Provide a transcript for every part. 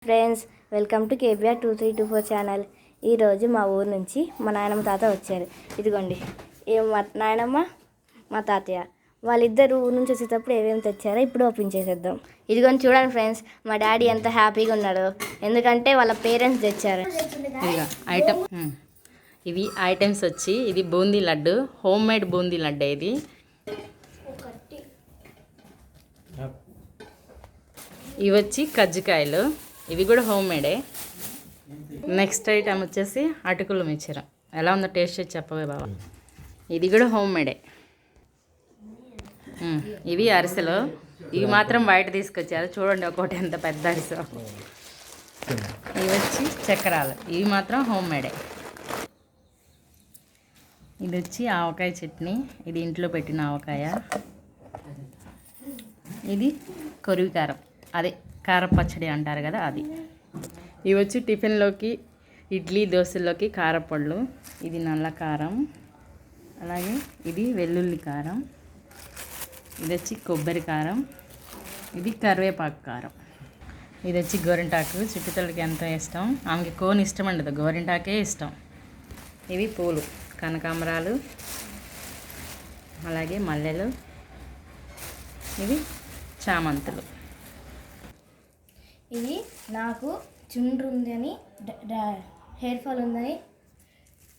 Friends, welcome to KBR 2324 channel. ఈరోజు మా ఊరు నుంచి మా నాయనమ్మ తాత వచ్చారు. ఇదిగోండి, మా నాయనమ్మ మా తాతయ్య వాళ్ళిద్దరు ఊరు నుంచి వచ్చేటప్పుడు ఏమేమి తెచ్చారో ఇప్పుడు ఓపెన్ చేసేద్దాం. ఇదిగోండి చూడండి ఫ్రెండ్స్, మా డాడీ ఎంత హ్యాపీగా ఉన్నాడో, ఎందుకంటే వాళ్ళ పేరెంట్స్ తెచ్చారు. ఇవి ఐటమ్స్ వచ్చి ఇది బూందీ లడ్డు, హోమ్ మేడ్ బూందీ లడ్డు. ఇది ఇవి వచ్చి కజ్జికాయలు, ఇవి కూడా హోమ్ మేడే. నెక్స్ట్ ఐటమ్ వచ్చేసి అటుకులు మిక్చర్. ఎలా ఉందో టేస్ట్ చేసి చెప్పవే బాబా. ఇది కూడా హోమ్ మేడే. ఇవి అరిసెలు, ఇవి మాత్రం బయట తీసుకొచ్చారు. చూడండి ఒక్కొక్కటి ఎంత పెద్ద అరిసె. ఇవి వచ్చి చక్రాలు, ఇవి మాత్రం హోమ్ మేడే. ఇది వచ్చి ఆవకాయ చట్నీ, ఇది ఇంట్లో పెట్టిన ఆవకాయ. ఇది కొరివి కారం, అదే కారం పచ్చడి అంటారు కదా, అది. ఇవి వచ్చి టిఫిన్లోకి, ఇడ్లీ దోశల్లోకి కారపళ్ళు. ఇది నల్ల కారం, అలాగే ఇది వెల్లుల్లి కారం. ఇది వచ్చి కొబ్బరి కారం, ఇది కరివేపాకు కారం. ఇది వచ్చి గోరింటాకు, చుట్టుతలకి ఎంతో ఇష్టం. ఆమెకి కోన్ ఇష్టం ఉండదు, గోరింటాకే ఇష్టం. ఇవి పూలు, కనకాంబరాలు, అలాగే మల్లెలు, ఇవి చామంతులు. ఇది నాకు చుండ్రు ఉందని, హెయిర్ ఫాల్ ఉందని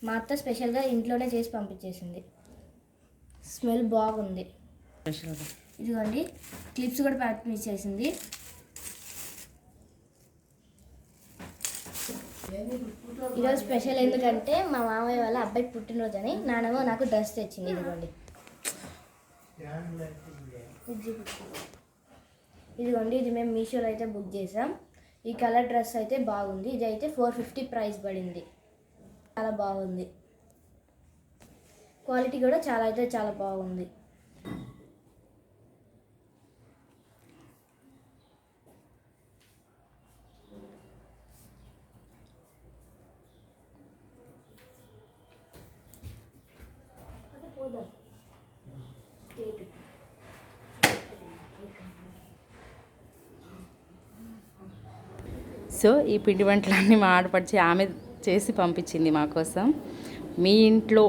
మా అత్త స్పెషల్గా ఇంట్లోనే చేసి పంపించేసింది. స్మెల్ బాగుంది. స్పెషల్గా ఇదిగోండి, క్లిప్స్ కూడా పంపించేసింది. ఈరోజు స్పెషల్ ఎందుకంటే మా మామయ్య వాళ్ళ అబ్బాయికి పుట్టినరోజు అని నాన్నమ్మ నాకు డ్రెస్ తెచ్చింది. ఇదిగోండి, ఇది మేము మీషోలో అయితే బుక్ చేసాం. ఈ కలర్ డ్రెస్ అయితే బాగుంది. ఇది అయితే 450 ప్రైస్ పడింది. చాలా బాగుంది, క్వాలిటీ కూడా చాలా బాగుంది. సో ఈ పిండి వంటలన్నీ మా ఆడపడిచి ఆమె చేసి పంపించింది మా కోసం. మీ ఇంట్లో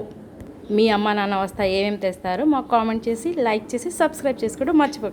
మీ అమ్మ నాన్న వస్తా ఏమేమి తెస్తారో మాకు కామెంట్ చేసి, లైక్ చేసి, సబ్స్క్రైబ్ చేసుకోవడం మర్చిపోకండి.